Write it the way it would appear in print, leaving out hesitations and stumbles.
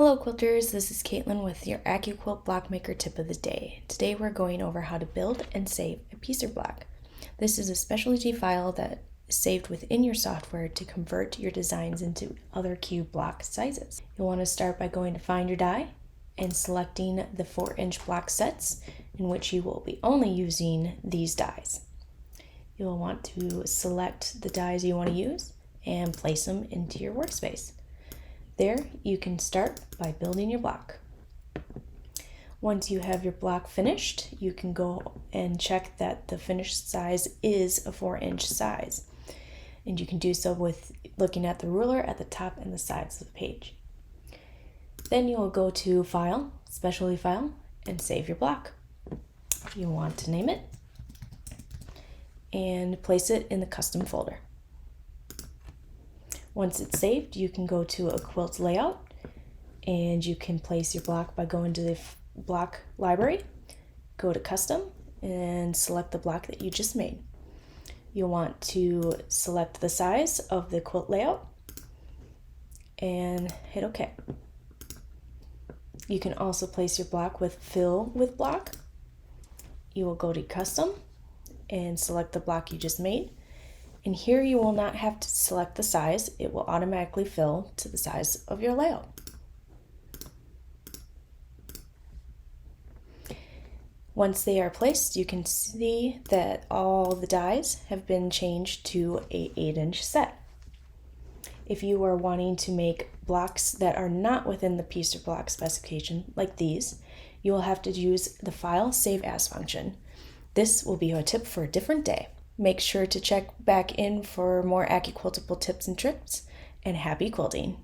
Hello quilters, this is Caitlin with your AccuQuilt block maker tip of the day. Today we're going over how to build and save a piecer block. This is a specialty file that is saved within your software to convert your designs into other cube block sizes. You'll want to start by going to find your die and selecting the 4-inch block sets in which you will be only using these dies. You'll want to select the dies you want to use and place them into your workspace. There, you can start by building your block. Once you have your block finished, you can go and check that the finished size is a 4-inch size. And you can do so with looking at the ruler at the top and the sides of the page. Then you will go to File, Specialty File, and save your block. You want to name it and place it in the custom folder. Once it's saved, you can go to a quilt layout and you can place your block by going to the block library, go to custom and select the block that you just made. You'll want to select the size of the quilt layout and hit OK. You can also place your block with fill with block. You will go to custom and select the block you just made. And here you will not have to select the size, it will automatically fill to the size of your layout. Once they are placed, you can see that all the dies have been changed to an 8-inch set. If you are wanting to make blocks that are not within the piecer block specification, like these, you will have to use the File Save As function. This will be a tip for a different day. Make sure to check back in for more AccuQuiltable tips and tricks, and happy quilting!